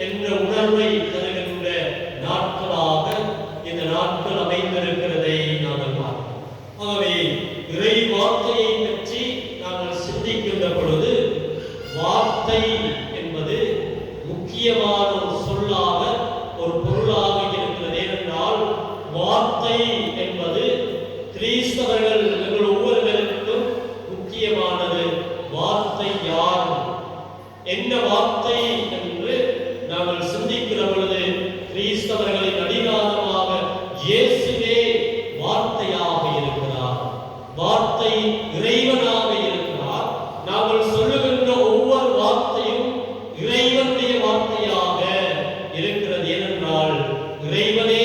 என்ற உணர்வை தருகின்ற நாட்களாக இந்த நாட்கள் அமைந்திருக்கிறதை நாங்கள் பார்க்கிறோம். ஆகவே இறை வார்த்தையை பற்றி நாங்கள் சிந்திக்கின்ற பொழுது வார்த்தை என்பது முக்கியமான ஒரு சொல்லாக ஒரு பொருளாக இருக்கிறது. ஏனென்றால் வார்த்தை என்பது கிறிஸ்தவர்கள் எங்கள் ஒவ்வொருவருக்கும் முக்கியமானது. வார்த்தை யார், என்ன வார்த்தை என்று நாங்கள் சிந்திக்கிற பொழுது கிறிஸ்தவர்களின் அடிநாதமாக இயேசுவே வார்த்தையாக இருக்கிறார், வார்த்தை இறைவனாக இருக்கிறார். நாங்கள் சொல்லுகின்ற ஒவ்வொரு வார்த்தையும் இறைவனுடைய வார்த்தையாக இருக்கிறது. ஏனென்றால் இறைவனே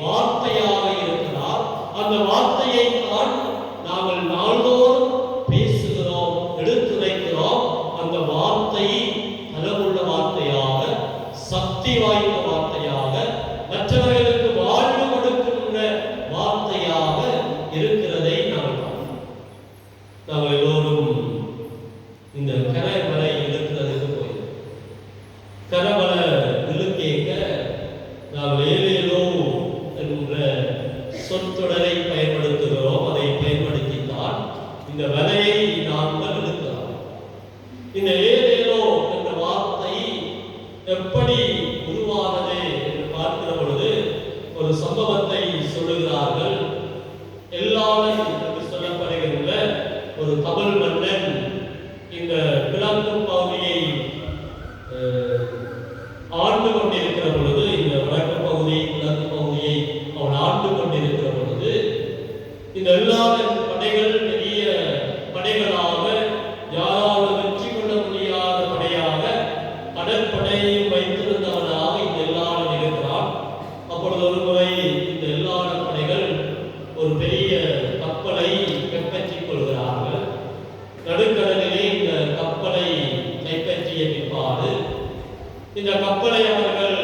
வார்த்தையாக இருக்கிறார். அந்த வார்த்தையை தான் நாங்கள் நாள்தோறும் பேசுகிறோம், எடுத்துரைக்கிறோம். அந்த வார்த்தை பலமுள்ள வார்த்தையாக, சக்தி வாய்ந்த வார்த்தையாக, மற்றவர்களுக்கு வாழ்வு கொடுக்கின்ற வார்த்தையாக இருக்கிறதை நாங்கள் எல்லோரும் இந்த கரவலை இழுக்கிறதுக்கு போய் கரவலை இழுக்கேக்க நாங்கள் ஏலேலோ என்ற சொற்றொடரை பயன்படுத்துகிறோம். அதை பயன்படுத்தித்தான் இந்த வலையை நாங்கள் இழுக்கிறோம். இந்த ஏலேலோ என்ற வார்த்தை எப்படி உருவானது என்று பார்க்கிற பொழுது ஒரு சம்பவத்தை சொல்லுகிறார்கள். எல்லாரும் என்று சொல்லப்படுகின்ற ஒரு தமிழ் மன்னன் இந்த கிழக்கு பகுதியை ஆண்டு கொண்டிருக்கிற பொழுது, இந்த வடக்கு பகுதி கிழக்கு பகுதியை அவன் ஆண்டு கொண்டிருக்கிற பொழுது, இந்த எல்லா படைகள் பெரிய படைகளாக, யாராவது வெற்றி கொள்ள முடியாத படையாக, கடற்படையும் வைத்திருந்தவனாக இந்த எல்லாரும் இருக்கிறான். அப்பொழுது ஒரு முறை இந்த எல்லா படைகள் ஒரு பெரிய கப்பலை கைப்பற்றிக் கொள்கிறார்கள். நடுக்கடலிலே இந்த கப்பலை கைப்பற்றிய பிற்பாடு இந்த கப்பலை அவர்கள்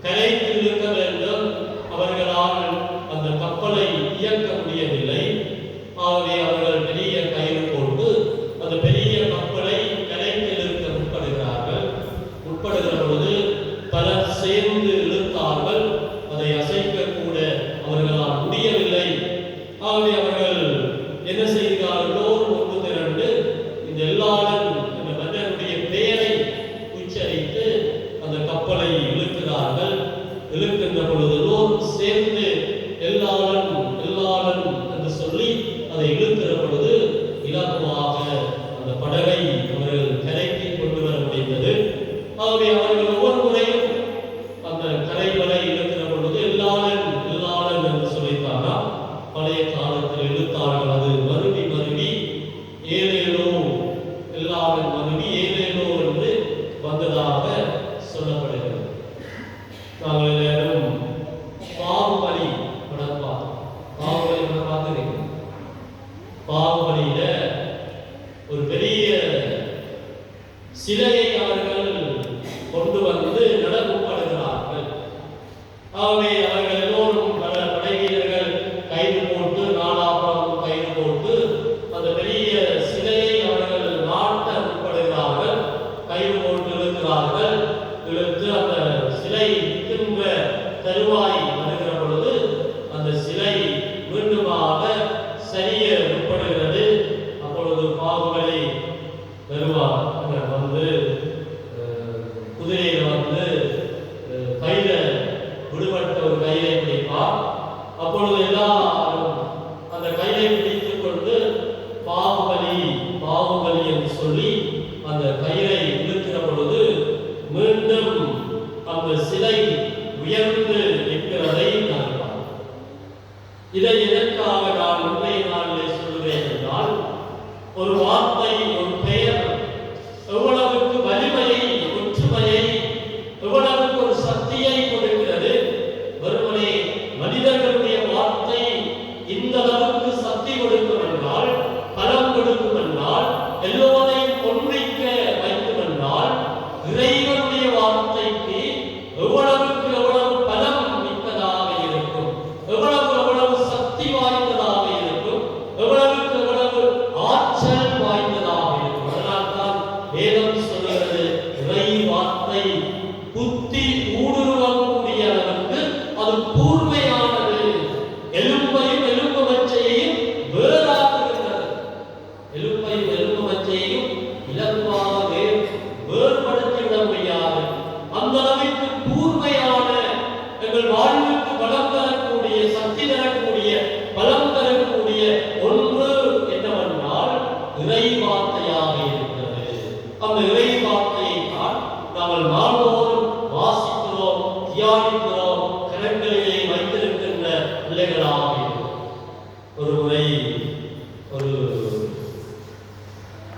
கரைக்கு இழுக்க வேண்டும். அவர்களால் அந்த கப்பலை இயக்க முடியவில்லை. ஆகவே அவர்கள் பெரிய கயிறு போட்டு அந்த பெரிய கப்பலை கரைக்கு இழுக்க முற்படுகிற பொழுது பலர் சேர்ந்து இழுத்தார்கள். அதை அசைக்க கூட அவர்களால் முடியவில்லை. ஆகவே அவர்கள் என்ன செய்கிறார்களோ ஒன்று திரண்டு இந்த எல்லாரும் இந்த மன்னனுடைய பெயரை உச்சரித்து அந்த கப்பலை இழுக்கிறார்கள். இழுக்கின்ற பொழுது எல்லோரும் சேர்ந்து எல்லாரும் என்று சொல்லி அதை இழுக்கிற பொழுது இலகுவாக அந்த படகை அவர்கள் கரைக்கு கொண்டு வர முடிந்தது. ஆகவே அவர்கள் ஒவ்வொரு முறையும் அந்த கரைவலை இழுக்கிற பொழுது எல்லாரும் என்று சொல்லித்தாரா பழைய காலத்தில் இழுத்தார்கள். அது மறுபடி ஏலேலோ, எல்லாரும் மறுபடி ஏலேலோ என்று வந்ததாக சொல்லப்படுகிறது. நாங்கள் எல்லாரும் பாகுபலி படம் பார்க்கிறீங்க. பாகுபலியில ஒரு பெரிய சிலையை அவர்கள் கொண்டு வந்து நடக்கப்படுகிறார்கள். ஆகவே அவர்கள் எல்லோரும் படை வீரர்கள் கைது போட்டு, நாலாபுரம் கைது போட்டு அந்த பெரிய சிலையை அவர்கள் நாட்ட முற்படுகிறார்கள். கைது போட்டு இழுக்கிறார்கள். இழுத்து அந்த சிலை திரும்ப தருவாய் வருகிற பொழுது அந்த சிலை மீண்டுமாக சரிய முற்படுகிறது. அப்பொழுது பாகுபலி வருவார். வந்து குதிரையில வந்து கையில விடுபட்ட ஒரு கையை பிடிப்பார். அப்பொழுது எல்லாரும் அந்த கையை பிடித்துக் கொண்டு பாகுபலி என்று சொல்லி அந்த கயிறை இழுக்கிற பொழுது மீண்டும் அந்த சிலை உயர்ந்து நிற்கிறதை நான் பார்க்கிறேன். இதை எதற்காக நான் இன்றைய நாளிலே சொல்கிறேன் என்றால், ஒரு வார்த்தை, ஒரு பெயர் எவ்வளவுக்கு வலிமையை, ஒற்றுமையை, எவ்வளவுக்கு ஒரு சக்தியை கொடுக்கிறது. வெறுமனே மனிதர்களுடைய வார்த்தை வார்த்தை குத்தி ஊடுருவக்கூடிய அளவுக்கு அது கூர்மையானது. எலும்பையும் எலும்பு மச்சையையும் வேறாக்குகிறது. எலும்பையும் எலும்பு மச்சையையும் இலகுவாக வேறுபடுத்திவிட முடியாது. அந்த அளவுக்கு கூர்மையான எங்கள் வாழ்வுக்கு பலம் தரக்கூடிய, சக்தி தரக்கூடிய, பலம் தரக்கூடிய ஒன்று என்னவென்றால் இறை வார்த்தையாக இருக்கிறது. அந்த இறை வார்த்தையை தான் நாங்கள் நாள்தோறும் வாசிக்கிறோம், தியானிக்கிறோம், கரங்களிலே வைத்திருக்கின்ற பிள்ளைகளாக இருக்கிறோம். ஒரு முறை ஒரு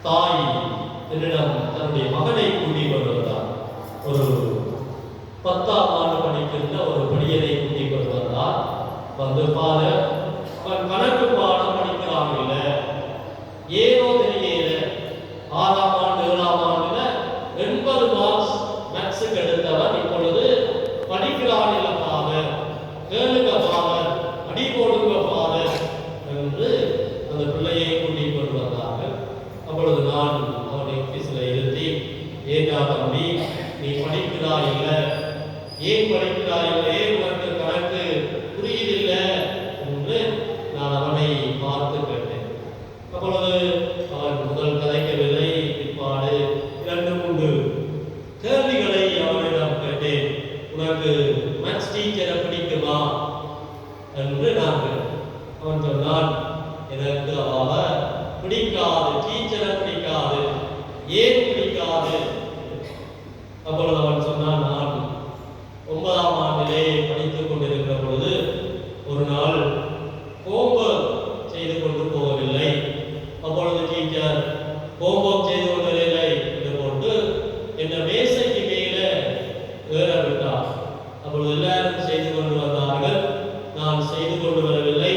தாய் என்னிடம் தன்னுடைய மகனை கூட்டிக் வருவதால், ஒரு 10ஆம் ஆண்டு படிக்கின்ற ஒரு பையனை கூட்டிக் வருவதால் வந்து ஃபாதர் அவன் கணக்கு பாடம் படிக்கிறான் இல்லை, ஏதோ தெரியல 6ஆம் ஆண்டு 7ஆம் ஆண்டுல 80 மார்க்ஸ் மேக்ஸுக்கு எடுத்தவன் இப்பொழுது படிக்கிறான் இல்லை ஃபாதர், கேளுங்க ஃபாதர், அடி போடுங்க ஃபாதர் என்று அந்த பிள்ளையை கூட்டிக் கொண்டு வந்தார்கள். அப்பொழுது நான் அவனை ஆபீஸில் இருத்தி, ஏண்டா தம்பி நீ படிக்கிறாய் இல்லை, ஏன் படிக்கிறாய் இல்லை, ஏன் உனக்கு கணக்கு புரியுதில்லை என்று நான் அவனை பார்த்து கேட்டேன். அப்பொழுது அவன் முதல் கதைக்கவில்லை, பிற்பாடு 2-3 கேள்விகளை அவனிடம் கேட்டேன். உனக்கு மேத்ஸ் டீச்சரை பிடிக்குமா என்று நான் கேட்டேன். அவன் சொன்னான், எனக்கு அவ பிடிக்காது, டீச்சரை பிடிக்காது. ஏன் பிடிக்காது? அப்பொழுது அவன் சொன்னான், நான் 9ஆம் ஆண்டிலே படித்துக் கொண்டிருக்கிற பொழுது ஒரு நாள் ஹோம்வொர்க் செய்து கொண்டு போகவில்லை. அப்பொழுது டீச்சர் ஹோம்வொர்க் செய்து கொண்டிருக்கவில்லை என்று போட்டு என்ன மேசைக்கு மேலே ஏற விட்டார். அப்பொழுது எல்லாரும் செய்து கொண்டு வந்தார்கள், நான் செய்து கொண்டு வரவில்லை.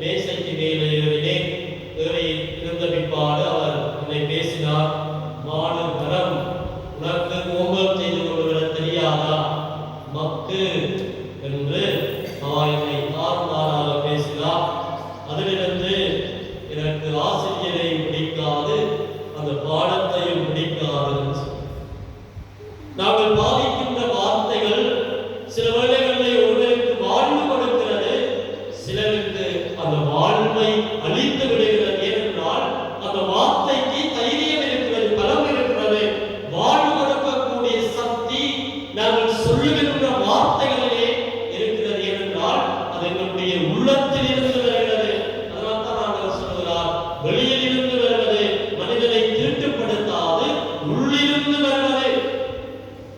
மேசைக்கு மேலே ஏறினேன். ஏறி இருந்த பிற்பாடு அவர் என்னை பேசினார், மாடு தரம், உனக்கு ஹோம்வொர்க் செய்து கொண்டு வர தெரியாதா மக்கு என்று அவர் என்னை தாறுமாறாக பேசினார். அதிலிருந்து எனக்கு ஆசிரியரை பிடிக்காது, அந்த பாடத்தையும் பிடிக்காது. நாங்கள் பாதிக்கின்ற வார்த்தைகள் சில வேளைகளில் ஒருவருக்கு வாழ்வு கொடுக்கிறது, சிலருக்கு அந்த வாழ்வை அழித்து விடுகிறது. ஏனென்றால் அந்த வார்த்தைக்கு தைரியம் இருக்கிறது, பலம் இருக்கிறது, வாழ்வு கொடுக்கக்கூடிய சக்தி நாங்கள் சொல்லுகின்ற வார்த்தைகளிலே இருக்கிறது. ஏனென்றால் அது எங்களுடைய உள்ளத்தில் இருந்து வருகிறது. அதனால் தான் நாங்கள் சொல்கிறார், வெளியில் இருந்து வருவது மனிதனை திருட்டுப்படுத்தாது, உள்ளிருந்து வருவது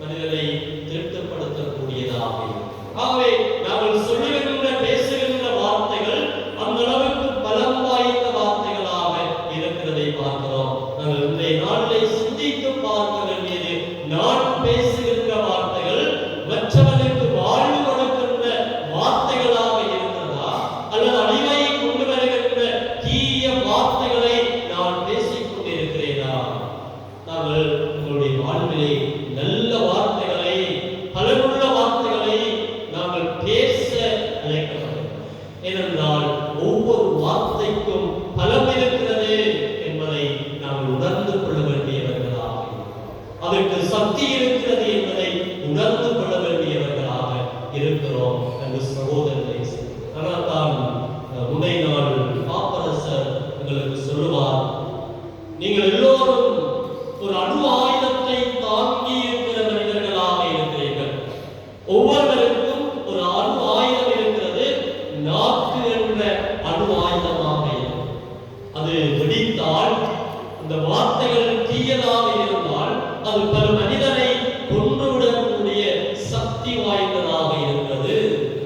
மனிதனை திருட்டுப்படுத்தக்கூடியதாக. ஆகவே நாங்கள் சொல்லுகின்ற பேசுகின்ற வார்த்தைகள் அந்த அளவுக்கு பலம் வாய்ந்த வார்த்தைகளாக இருக்கிறதை பார்க்கிறோம். நாங்கள் இன்றைய நாளிலே சிந்தித்து பார்க்க வேண்டியது, நான் பேசுகின்ற வார்த்தைகள் மற்றவனுக்கு வாழ்வு கொடுக்கின்ற வார்த்தைகளாக இருக்கிறதா, அல்லது அழிவை கொண்டு வருகின்ற தீய வார்த்தைகளை நான் பேசிக் கொண்டிருக்கிறேனா? நாங்கள் உங்களுடைய வாழ்விலே நல்ல வார்த்தைகளை, பலனுள்ள வார்த்தைகளை நாங்கள் பேச அழைக்கப்படும். ஏனென்றால் ஒவ்வொரு வார்த்தைக்கும் பலம் இருக்கிறது என்பதை நாங்கள் உணர்ந்து கொள்ள வேண்டியவர்களாக, அதற்கு சக்தி இருக்கிறது என்பதை உணர்ந்து கொள்ள வேண்டியவர்களாக இருக்கிறோம் என்று சகோதரரை. ஆனால் தான் முன்னைய நாள் பாப்பரசர் எங்களுக்கு சொல்லுவார், நீங்கள் எல்லோரும் ஒரு அணு ஆயுதத்தை தாங்கி இருக்கிற மனிதர்களாக இருக்கிறீர்கள். ஒவ்வொருவருக்கும் ஒரு அணு ஆயுதம் இருக்கிறது, நாக்கு என்ற அணு ஆயுதமாக இருக்கிறது. அது வெடித்தால், அந்த வார்த்தைகள் தீயதாக இருந்தால், அது பல மனிதனை கொன்றுவிடக்கூடிய சக்தி வாய்ந்ததாக இருக்கிறது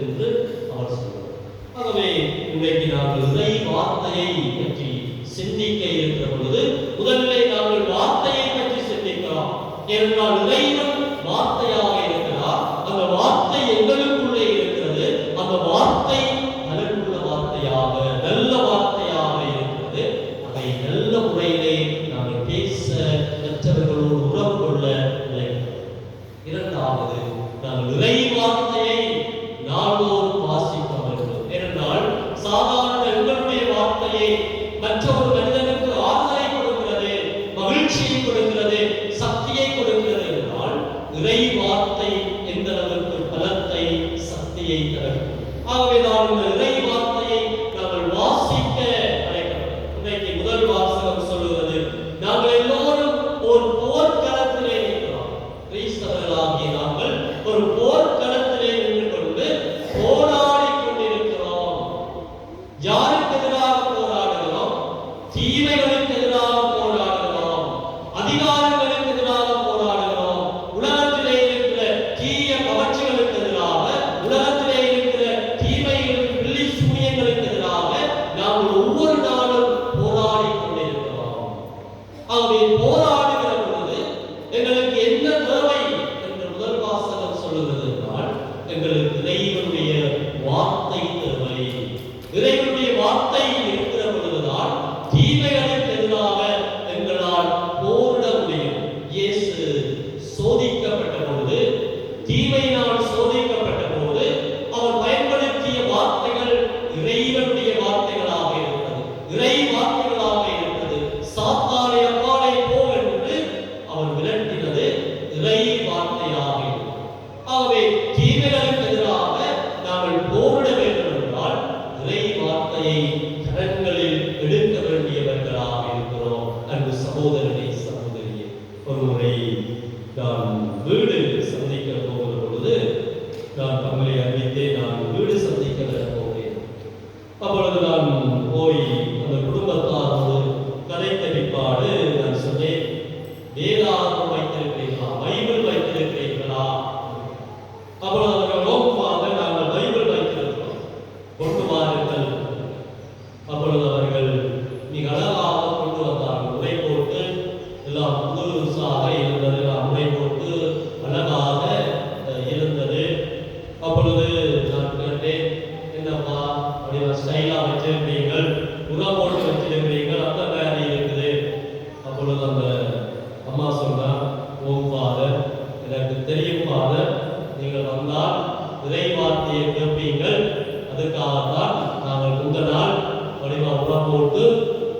என்று அவர் சொல்றார். ஆகவே இன்றைக்கு நாங்கள் இறை வார்த்தையை பற்றி சிந்திக்க இருக்கிற பொழுது முதலிலே நாங்கள் வார்த்தையை பற்றி சிந்திக்கிறோம். ஏனென்றால் இறைவன் வார்த்தையாக இருக்கிறார், அந்த வார்த்தை எங்களுக்குள்ளே இருக்கிறது, அந்த வார்த்தை பலனுள்ள வார்த்தையாக, நல்ல வார்த்தையாக இருக்கிறது. அதை நல்ல முறையிலே நாங்கள் பேச, மற்றவர்களோடு உறவு கொள்ள நினைக்கிறோம். இரண்டாவது, நாங்கள் இறை வார்த்தையை நாள்தோறும் வாசிக்க வேண்டும். ஏனென்றால் சாதாரண எங்களுடைய வார்த்தையை மற்றொரு மனிதனுக்கு ஆறுதலை கொடுக்கிறது, மகிழ்ச்சியை கொடுக்கிறது, சக்தியை கொடுக்கிறது என்றால் இறை வார்த்தை எந்த அளவுக்கு பலத்தை சக்தியை தரும். ஆகவே நான் இந்த இறை வார்த்தையை நாங்கள் வாசிக்க அழைக்கிறோம். இன்றைக்கு முதல் வாசகம் சொல்லுகிறது, நாங்கள் எல்லோரும் ஒரு போர்க்களத்திலே இருக்கிறோம். கிறிஸ்தவர்களாகிய நாங்கள் ஒரு போர்க்களத்திலே நின்று கொண்டு போராடி கொண்டிருக்கிறோம். யாருக்கு எதிராக போராடுகிறோம்? தீமைகளுக்கு எதிராக போராடுகிறோம், அதிகாரங்களுக்கு எதிராக போராடுகிறோம், உலகத்திலே இருக்கிற தீய கவர்ச்சிகளுக்கு எதிராக, உலகத்திலே இருக்கிற தீமைகளுக்கு பில்லி சூனியங்களுக்கு எதிராக நாங்கள் ஒவ்வொரு நாளும் போராடி கொண்டிருக்கிறோம். ஆகவே போராடுகிற பொழுது எங்களுக்கு என்ன தேவை என்று முதல் வாசகம் சொல்லுகிறது என்றால், எங்களுக்கு இறைவனுடைய வார்த்தை தேவை. இறைவனுடைய வார்த்தை இருக்கிற பொழுதுதான் தீமைகளுக்கு எதிராக எங்களால் போரிட முடியும். இயேசு சோதிக்கப்பட்ட பொழுது, தீமையினால் சோதிக்கப்பட்ட போது அவர் பயன்படுத்திய வார்த்தைகள் இறைவனுடைய வார்த்தைகளாக இருக்கிறது, இறை வார்த்தைகளாக இருக்கிறது. சாத்தானை அப்பாலே போ என்று அவர் விரட்டினது இறை வார்த்தையாக இருக்கிறது. ஆகவே தீமைகளுக்கு எதிராக நாங்கள் போரிட வேண்டும் என்றால் இறை வார்த்தையை கரங்களில் எடுக்க வேண்டியவர்களாக இருக்கிறோம். அன்பு சகோதரனே, சகோதரியே, ஒரு முறை நான் வீடு சந்திக்க போகிற பொழுது நான் தங்களை அறிவித்தே நான் வீடு சந்திக்க வர போகிறேன். அப்பொழுது நான் போய் அந்த குடும்பத்தாரோடு கதைத்த பிற்பாடு நான் சொன்னேன், வேதாகம் வைத்திருக்கிறீர்களா, பைபிள் வைத்திருக்கிறீர்களா? அப்பொழுது அவர்கள் நோக்கமாக நாங்கள் பைபிள் வைத்திருக்கிறோம், கொண்டு வாருங்கள். அப்பொழுது அவர்கள் மிக அழகாக கொண்டு வந்தார்கள். உரை போட்டு எல்லாம் புதுசாக இருந்தது, உரை போட்டு அழகாக இருந்தது. அப்பொழுது நான் கேட்டேன், என்னப்பா அப்படின்னா ஸ்டைலா வச்சிருக்கிறீர்கள், உரம் போட்டு வச்சிருக்கிறீர்கள், அந்த மாதிரி இருக்குது. அப்பொழுது அந்த அம்மா சொன்னா, ஓ ஃபாதர், எனக்கு தெரியும் ஃபாதர், நீங்கள் வந்தால் இறை வார்த்தையை கேட்பீங்கள், அதுக்காகத்தான் நாங்கள் இந்த நாள் வடிவா உரம் போட்டு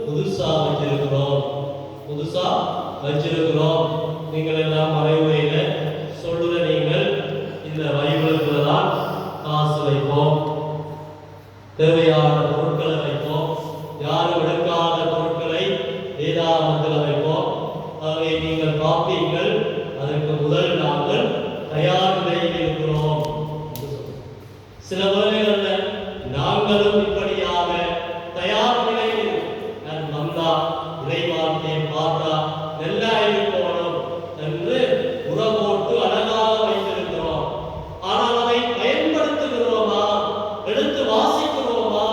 புதுசா வச்சிருக்கிறோம். நீங்கள் எல்லாம் மறைவுரையில சொல்லுற நீங்கள் இந்த பைபிளுக்குள்ள தான் காசு வைப்போம், தேவையான பொருட்களை வைப்போம், யாரும் எடுக்காத பொருட்களை வேதாகமத்தில் வைப்போம். ஆகவே நீங்கள் பார்ப்பீங்கள், அதற்கு முதல் நாங்கள் தயார் நிலையில் இருக்கிறோம். சில வேளைகளில் நாங்களும் இப்படியாக தயார் நிலையில் நான் வந்தா இறை வார்த்தையை பார்த்தா நல்லா இருக்கணும் என்று உறவோட்டு அழகாக வைத்திருக்கிறோம். ஆனால் அதை பயன்படுத்துகிறோமா, எடுத்து வாசிக்கிறோமா?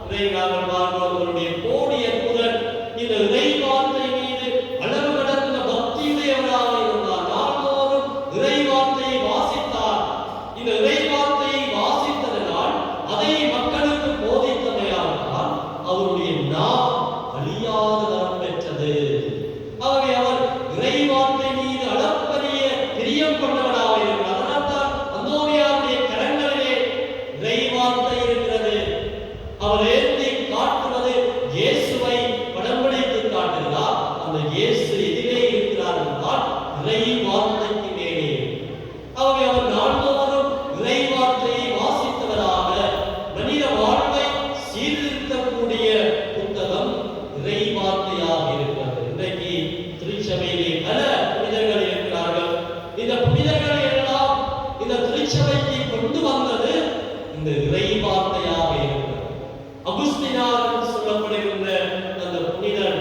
இதை நாங்கள் பார்க்கிறவர்களுடைய கோடிய குரல் இந்த இறை வார்த்தை மீது அளவு கடந்த பக்தியுடையவராக இருந்தார். நாள்தோறும் இறை வார்த்தையை வாசித்தார். இந்த இறை வார்த்தையை வாசித்ததனால் அதை மக்களுக்கு போதித்தமையால் அவருடைய நாம் அழியாத தரம் பெற்றது. ஆகவே அவர் இறை வார்த்தை மீது அளப்பரிய பிரியம் கொண்டவராக இருக்கிறார். அதனால்தான் அந்தோனியாருடைய கரங்களிலே இறை வார்த்தை இருக்கிறது. அவர் ஏந்தி காட்டுவது இயேசுவை படம் பிடித்து காட்டுகிறார். அந்த இயேசு எதிரே இருக்கிறார் என்றால் இறை வார்த்தைக்கு மேலே. ஆகவே அவர் நாள்தோறும் இறை வார்த்தையை வாசித்தவராக மனித வாழ்வை சீர்திருத்தக்கூடிய புத்தகம் இறை வார்த்தையாக இருக்கிறது. இன்றைக்கு திருச்சபையிலே பல புனிதர்கள் இருக்கிறார்கள். இந்த புனிதர்கள் எல்லாம் இந்த திருச்சபைக்கு கொண்டு வந்தது இந்த இறை வார்த்தையாக இருக்கிறது. அகுஸ்தினார் என்று சொல்லப்படுகின்ற அந்த புனிதர்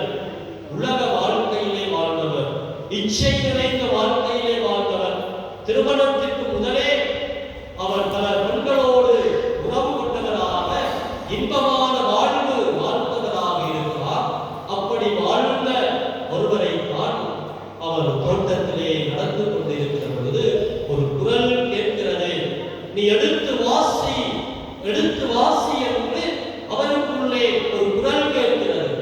உலக வாழ்க்கையிலே வாழ்ந்தவர், இச்சை நிறைந்த வாழ்க்கையிலே வாழ்ந்தவர். திருமணத்திற்கு முதலே அவர் பல பெண்களோடு உறவு கொண்டவராக இன்பமான வாழ்வு வாழ்ந்தவராக இருக்கிறார். அப்படி வாழ்ந்த ஒருவரை தான் அவர் தோட்டத்திலே நடந்து கொண்டிருக்கிற பொழுது ஒரு குரல் கேட்கிறது, நீ எடுத்து வாசி, எடுத்து வாசி என்று அவருக்குள்ளே ஒரு குரல் கேட்கிறது.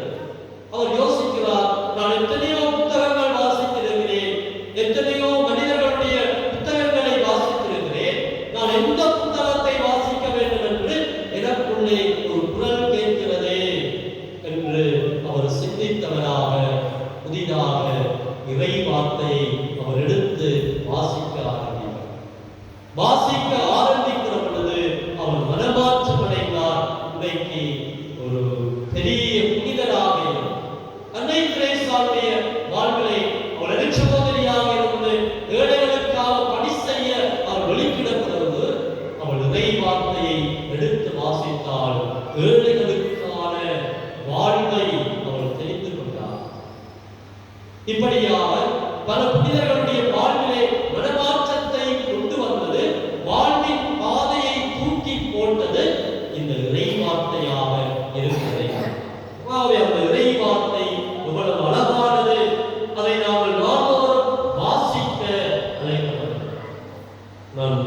அவர் யோசிக்கிறார், நான் எத்தனையோ புத்தகங்கள் வாசித்திருக்கிறேன், எத்தனையோ மனிதர்களுடைய புத்தகங்களை வாசித்திருக்கிறேன், நான் எந்த புத்தகத்தை வாசிக்க வேண்டும் என்று எனக்குள்ளே ஒரு குரல் கேட்கிறதே என்று அவர் சிந்தித்தவராக புதிதாக இறை வார்த்தையை அவர் எடுத்து வாசிக்க வாசிக்க ஆரம்பிக்கிற பொழுது அவர் மனமாற்றம் அடைந்தார். இன்றைக்கு ஒரு பெரிய புனிதராக அன்னை தெரேசாவுடைய வாழ்விலை அவர் சகோதரியாக இருந்து ஏழைகளுக்காக பணி செய்ய அவர் வெளிக்கிடப்படுவது அவள் இறை வார்த்தையை எடுத்து வாசித்தால் ஏழைகளுக்கான வாழ்வை அவள் தெரிந்து கொண்டார். இப்படியாக பல புனிதர்களுடைய வாழ்விலே மனமாற்றத்தை கொண்டு வந்தது, வாழ்வின் பாதையை தூக்கி போட்டது இந்த இறை வார்த்தையாக இருக்கிறது. அந்த இறை வார்த்தை இவ்வளவு அழகானது, அதை நாங்கள் நாள்தோறும் வாசிக்க அழைக்கப்பட்டது. நான்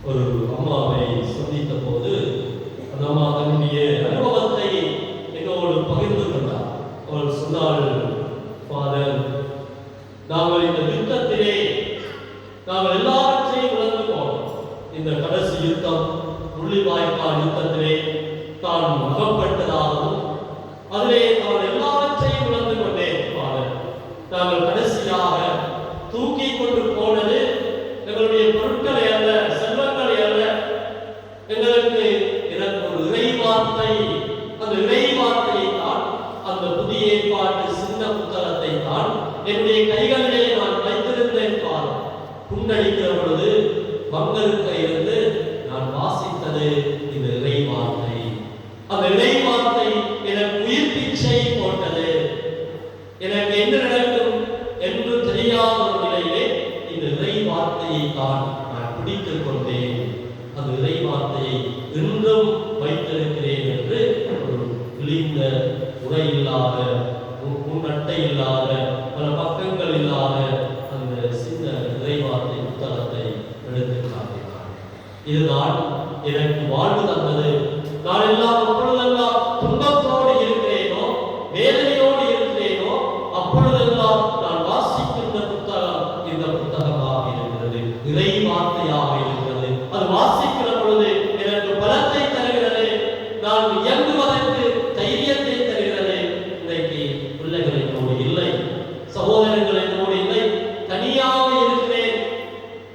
ஒரு அம்மாவை சந்தித்த போது அந்த அம்மா தன்னுடைய அனுபவத்தை என்னோடு பகிர்ந்து கொண்டார். அவள் சொன்னாள், ஃபாதர், நாங்கள் இந்த யுத்தத்திலே நாங்கள் எல்லாவற்றையும் இழந்து போனோம். இந்த கடைசி யுத்தம், முள்ளிவாய்க்கால் யுத்தத்திலே தான் அகப்பட்டதாகவும் அதிலே அவள் எல்லாவற்றையும் இழந்து கொண்டேன். நாங்கள் கடைசியாக தூக்கி கொண்டு போனது எங்களுடைய பொருட்களை அல்ல, செல்வங்களை அல்ல, எங்களுக்கு எனக்கு ஒரு இறை வார்த்தை. அந்த இறை வார்த்தையை தான், அந்த புதிய ஏற்பாட்டு சின்ன புத்தகத்தை தான் என்னுடைய கைகளிலே நான் வைத்திருந்தேன். குண்டடிக்கிற பொழுது பங்கருக்க இருந்து நான் வாசித்தது இந்த இறை வார்த்தை. அந்த இறை வார்த்தை எனக்கு உயிர் பிச்சை போட்டது. எனக்கு என்ன நடக்கும் என்று தெரியாத ஒரு நிலையிலே இந்த இறை வார்த்தையை தான் நான் பிடித்துக் கொண்டேன். அந்த இறை வார்த்தையை இன்றும் வைத்திருக்கிறேன் என்று ஒரு கிழிந்த உரை இல்லாத, முன்னட்டை இல்லாத, பல பக்கங்கள் இல்லாத அந்த சின்ன இறை வார்த்தை புத்தகத்தை எடுத்து காட்டினார். இதுதான் எனக்கு வாழ்வு தந்தது. நான் எல்லாம் அப்பொழுதெல்லாம் துன்பத்தோடு இருக்கிறேனோ, வேதனையோடு இருக்கிறேனோ, அப்பொழுதெல்லாம் நான் வாசிக்கின்ற புத்தகம் இந்த புத்தகமாக இருக்கிறது, இறை வார்த்தையாக இருக்கிறது. அது வாசிக்கிற பொழுது எனக்கு பலத்தை தருகிறது, நான் இயங்குவதற்கு தைரியத்தை தருகிறது. இன்றைக்கு பிள்ளைகள் என்னோடு இல்லை, சகோதரர்கள் என்னோடு இல்லை, தனியாக இருக்கிறேன்.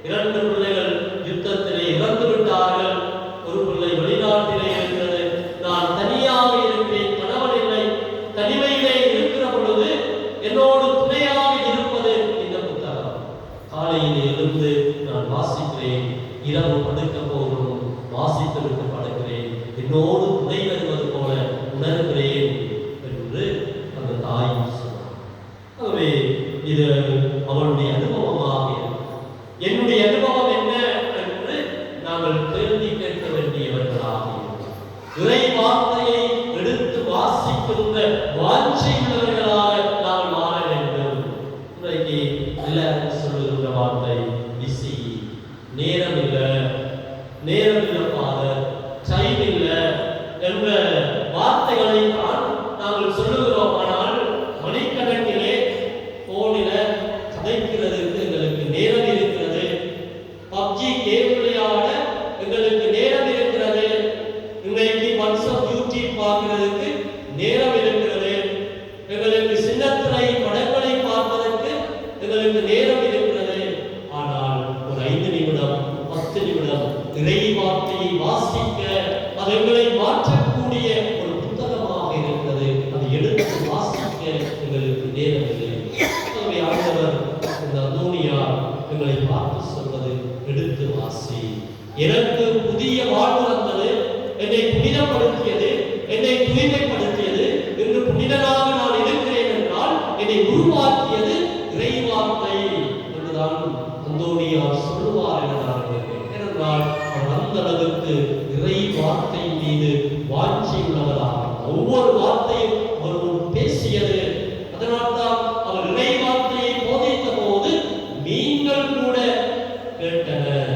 2 பிள்ளைகள் யுத்தத்திலே இறந்து விட்டார்கள். ஒரு பிள்ளை வெளிநாட்டிலே இருக்கிறது. நான் தனியாக இருக்கிறேன், கணவன் இல்லை. தனிமையிலே இருக்கிற பொழுது என்னோடு துணையாக இருப்பது இந்த புத்தகம். காலையிலே எழுந்து நான் வாசிக்கிறேன், இரவு படுக்க போகிறோம் வாசித்து விட்டு படுக்கிறேன், என்னோடு துணை வருவது போல உணர்கிறேன் என்று அந்த தாய் சொன்னார். ஆகவே இது அவளுடைய அனுபவமாக, என்னுடைய அனுபவம் என்ன என்று நாங்கள் கேள்வி கேட்க வேண்டியவர்களாக இறை வார்த்தையை எடுத்து வாசிக்கின்ற வாஞ்சை உள்ளவர்களாக நாம் மாற வேண்டும். இன்றைக்கு எல்லாரும் சொல்லுகின்ற வார்த்தை பிஸி, நேரம் இல்லை, நேரம் இல்லை ஃபாதர், டைம் இல்லை என்ற வார்த்தைகளை தான் நாங்கள் சொல்லுகிறோம். ஆனால் மணிக்கணக்கிலே போனில கதைக்கிறதுக்கு எங்களுக்கு நேரம் இருக்கிறது. பப்ஜி கேம் விளையாட எங்களுக்கு நேரம் இருக்கிறது. இன்றைக்கு வாட்ஸ்அப், யூடியூப் பார்க்கிறதுக்கு நேரம் இருக்கிறது. எங்களுக்கு சின்னத்திரை படங்களை பார்ப்பதற்கு எங்களுக்கு நேரம் இருக்கிறது. ஆனால் ஒரு 5 நிமிடம் 10 நிமிடம் இறை வார்த்தையை வாசிக்க, அது எங்களை மாற்றக்கூடிய ஒரு புத்தகமாக இருக்கிறது. அதை எடுத்து வாசிக்க எங்களுக்கு நேரம் இல்லை. ஆகவே ஆண்டவர் இந்த அந்தோனியார் எங்களை பார்த்து சொல்வது, எடுத்து வாசி. எனக்கு புதிய வாழ்வு தந்தது, என்னை புனிதப்படுத்தியது, என்னை தூய்மைப்படுத்தியது. இன்று புனிதனாக நான் இருக்கிறேன் என்றால் என்னை உருவாக்கியது இறை வார்த்தை என்றுதான் அந்தோனியார் சொல்லுவார் என நான் நினைக்கிறேன். ஏனென்றால் அவர் அந்த அளவுக்கு இறை வார்த்தை மீது வாஞ்சி உள்ளவராக, ஒவ்வொரு வார்த்தையும் அவர் பேசியது. அதனால்தான் அவர் இறை வார்த்தையை போதித்த போது நீங்கள் கூட கேட்டனர்.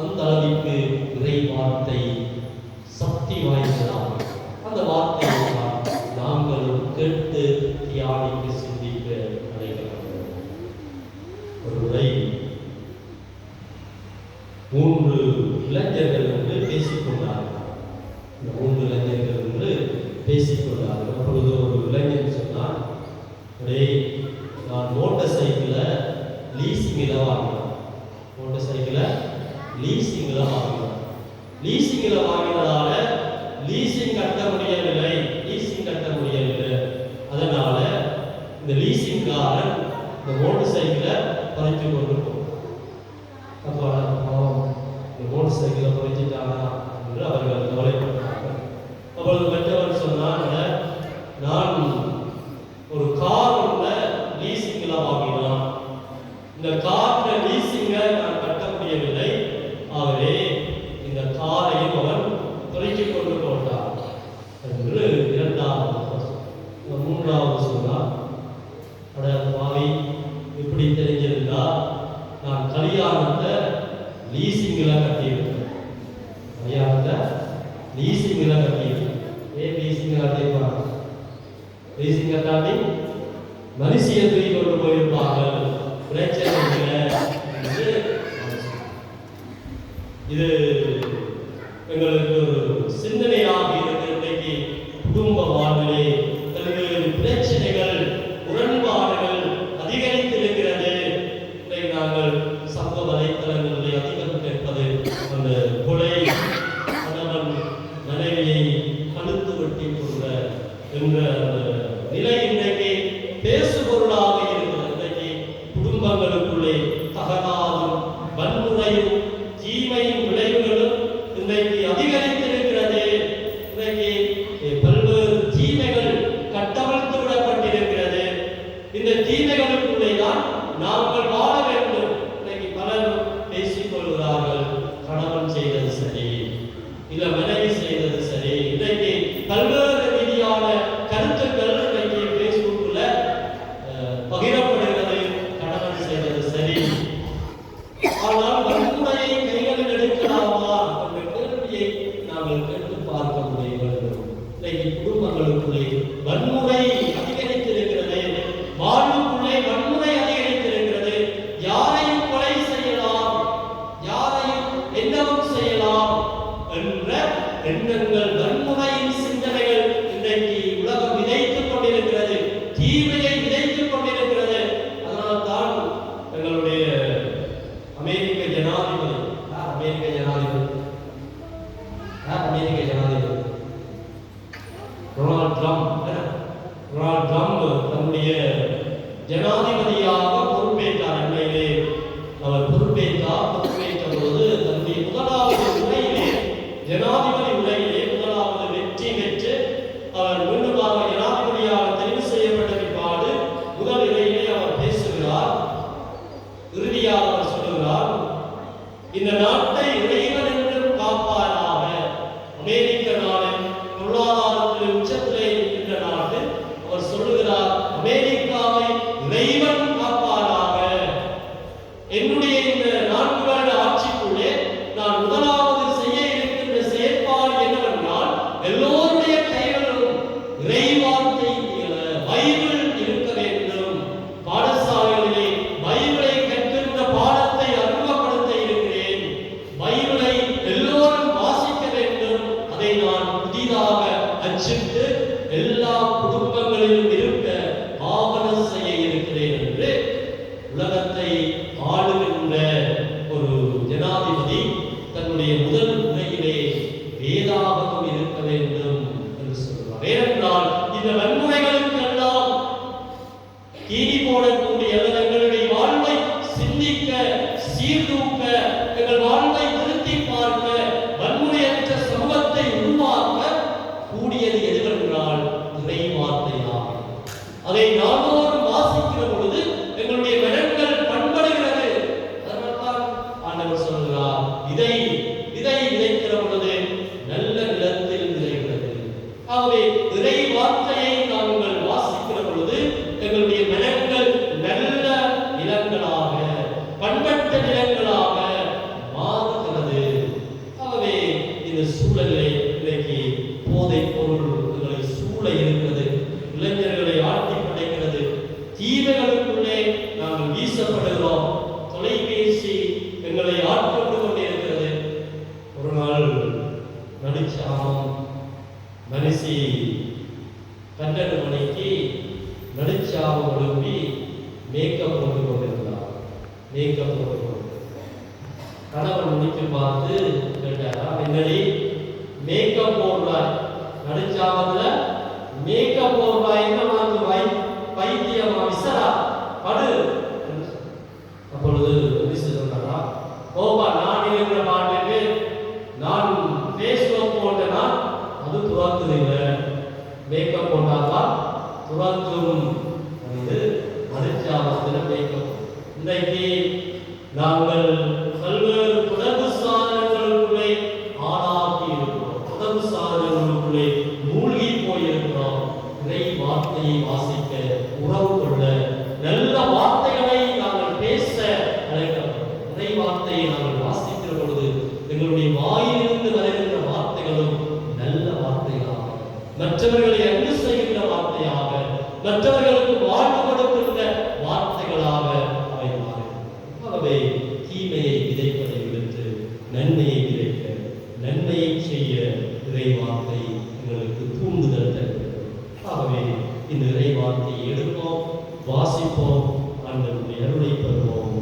அந்த அளவிற்கு இறை வார்த்தை சக்தி வாய்ந்ததாக, அந்த வார்த்தையை நாங்களும் கேட்டு தியானிக்க, சிந்திக்க அழைக்கப்பட்டோம். ஒரு முறை 3 இளைஞர்கள் என்று பேசிக்கொண்டார்கள். இந்த 3 இளைஞர்கள் என்று பேசிக்கொண்டார்கள். அப்பொழுது ஒரு இளைஞன் சொன்னான், நான் மோட்டார் சைக்கிளை லீசிங்கில் வாங்கினேன். மோட்டார் சைக்கிளை லீசிங்கில் வாங்கினார். லீசிங்கில் வாங்கினதால லீசிங் கட்ட முடியவில்லை. அதனால இந்த லீசிங்காரன் இந்த மோட்டர் சைக்கிளை பறித்து கொண்டு போனார். அப்போ இந்த மோட்டர் சைக்கிளை பறிச்சுட்டானா என்று அவர்கள் கவலைப்பட்டார்கள். அப்பொழுது மற்றவன் சொன்னான், நான் ஒரு கார் ஒன்றை லீசிங்கில் வாங்கினான். இந்த கார்ல லீசிங்கை நான் கட்ட முடியவில்லை. ஆகவே இந்த காரையும் அவன் பறித்துக் கொண்டு போட்டான் என்று இரண்டாவது. மூன்றாவது சொன்னார், அட பாவி, இப்படி தெரிஞ்சிருந்தா நான் கல்யாணத்தை லீசிங்கில் கட்டியிருக்கேன். ஏன் லீசிங் கட்டியிருப்பாங்க? லீசிங் கட்டாட்டி மனுஷியை தூக்கி கொண்டு போயிருப்பாங்க. பிரச்சனை இல்லை. இது எங்களுக்கு ஒரு சிந்தனையாக இருக்கிற இன்றைக்கு குடும்ப வாழ்விலே பல்வேறு பிரச்சனைகள், முரண்பாடுகள் அதிகரித்திருக்கிறது. இன்றைக்கு நாங்கள் சமூக வலைத்தளங்களிலே அதிகம் கேட்பது அந்த கொலை, கணவன் மனைவியை கழுத்து வெட்டி கொண்ட என்ற நிலை இன்றைக்கு பேசுபொருளாக இருக்கிறது. இன்றைக்கு குடும்பங்களுக்குள்ளே தகராறும் வன்முறையும் தீமையின் விளைவுகளும் இன்றைக்கு அதிகரித்திருக்கிறது. இன்றைக்கு பல்வேறு தீமைகள் கட்டவிழ்த்து விடப்பட்டிருக்கிறது. இந்த தீமைகளுக்குள்ளே தான் நாங்கள் வாழ வேண்டும். இன்றைக்கு பலர் பேசிக் கொள்கிறார்கள், கணவன் செய்தது சரி, இல்ல மனைவி செய்தது சரி. இன்றைக்கு பல்வேறு ரீதியான கருத்துக்கள் இன்றைக்கு பேஸ்புக்ல பகிரப்படுகிறது, கணவன் செய்தது சரி. ஆனால் வன்முறையை கைகளில் எடுக்கலாமா என்ற கேள்வியை நாங்கள் கேட்டு பார்க்க முடிய வேண்டும். இன்றைக்கு குடும்பங்களுக்குள்ளே வன்முறை அதிகரித்திருக்கிறது, வாழ்வுக்குள்ளே வன்முறை அதிகரித்திருக்கிறது. யாரையும் கொலை செய்யலாம், யாரையும் என்னவும் செய்யலாம் என்ற எண்ணங்கள், வன்முறையின் சிந்தனைகள் இன்றைக்கு உலகம் விதைத்துக் கொண்டிருக்கிறது, தீமையை விதைத்துக் கொண்டிருக்கிறது. அதனால் தான் எங்களுடைய அமெரிக்க ஜனாதிபதி டொனால்ட் ட்ரம்ப் தன்னுடைய ஜனாதிபதியாக பொறுப்பேற்றார். அண்மையிலே அவர் பொறுப்பேற்ற பொழுது தன்னுடைய முதலாவது உரையிலே, ஜனாதிபதி உரையிலே முதலாவது வெற்றி பெற்று அவர் மீண்டுமாக ஜனாதிபதியாக தெரிவு செய்யப்பட்ட பிற்பாடு முதல் உரையிலே அவர் பேசுகிறார். இறுதியாக அவர் சொல்லுகிறார், இந்த நாட்டை இறைவன் என்றும் காப்பாராக. அமெரிக்க நாடு பொருளாதாரத்தில் உச்சத்திலே இருக்கின்ற நாடு. அவர் சொல்லுகிறார், அமெரிக்காவை இறைவன் காப்பாராக. என்னுடைய இந்த 4 வருட ஆட்சிக்குள்ளே நான் முதலாவது செய்ய இருக்கின்ற செயற்பாடு என்னவென்றால், எல்லோருடைய கைகளிலும் இறைவார்த்தை பைபிள் இருக்க வேண்டும். பாடசாலைகளிலே பைபிளை கற்கின்ற பாடத்தை அறிமுகப்படுத்த இருக்கிறேன். பைபிளை எல்லோரும் வாசிக்க வேண்டும். அதை நான் புதிதாக அச்சிட்டு எல்லா குடும்பங்களிலும் இருக்க ஆவணம் செய்ய இருக்கிறேன் என்று உலகத்தை ஆளுகின்ற ஒரு ஜனாதிபதி தன்னுடைய முதல் உரையிலே வேதாகமம் இருக்க வேண்டும் என்று சொல்கிறார். ஏனென்றால் இந்த வன்முறைகளுக்கு எல்லாம் தீனி போடக்கூடிய எங்களுடைய வாழ்வை சிந்திக்க, சீர்தூக்க, எங்கள் வாழ்வை திருத்தி பார்க்க, வன்முறையற்ற சமூகத்தை உருவாக்க கூடியது எதுவென்றால் இறை வார்த்தையாகும். அதை நாள்தோறும் வாசிக்கிற பொழுது எங்களுடைய மனங்கள் பண்படுகிறது. அதனால்தான் ஆண்டவர் சொல்கிறார், இதை விதைக்கிற பொழுது நல்ல நிலத்தில் விதைக்கிறது. ஆகவே இறை வார்த்தையை நாங்கள் வாசிக்கிற பொழுது எங்களுடைய மனங்கள் நல்ல நிலங்களாக, பண்பட்ட நிலங்களாக மாறுகிறது. ஆகவே இந்த சூழலை இன்றைக்கு போதைப் பொருள் எங்களை சூழ இருக்கிறது, இளைஞர்களை ஆட்டி படைக்கிறது, தீமைகளுக்குள்ளே நாங்கள் வீசப்படுகிறோம், தொலைபேசி எங்களை ஆட்கொண்டு கொண்டிருக்கிறது. ஒரு நாள் நடிச்சாம் மனுஷி 12 மணிக்கு நடிச்சாவும் ஒழுங்கி மேக்கப் போட்டு கொண்டிருந்தார். கணவன் முடிச்சு பார்த்து கேட்டாரா, என்னடி மேக்கப் போடுறாய், நடுச்சாமத்துல மேக்கப் போடுறாய், என்ன உனக்கு பைத்தியமா விசரா படு. அப்பொழுது சொன்னாரா, ஓப்பா நான் இருக்கிற பாட்டுக்கு நான் ஃபேஸ்புக் போட்டேன்னா அது துறக்குது இல்லை, மேக்கப் போட்டாதான் துறக்கும். மனுச்சாமத்தில் மேக்கப். இன்றைக்கு நாங்கள் பல்வேறு தொடர்பு சாதனங்களுக்குள்ளே ஆளாக்கி இருக்கிறோம், தொடர்பு சாதனங்களுக்குள்ளே மூழ்கி போயிருக்கிறோம். இறை வார்த்தையை வாசிக்க, உறவு கொள்ள, நல்ல வார்த்தைகளை நாங்கள் பேச அழைக்கிறோம். இறை வார்த்தையை நாங்கள் வாசிக்கிற பொழுது எங்களுடைய வாயிலிருந்து வருகின்ற வார்த்தைகளும் நல்ல வார்த்தைகளாக, மற்றவர்களை அன்பு செய்கின்ற வார்த்தையாக, மற்றவர்களுக்கு வாழ்வு கொடுக்கின்ற வார்த்தைகளாக அவை மாறும். ஆகவே தீமையை விதைப்பதை விடுத்து நன்மையை விதைக்க, நன்மையை செய்ய இறை வார்த்தை எங்களுக்கு தூண்டுதல் தருகிறது. ஆகவே இந்த இறை வார்த்தையை எடுப்போம், வாசிப்போம், ஆண்டவருடைய அருளை பெறுவோம்.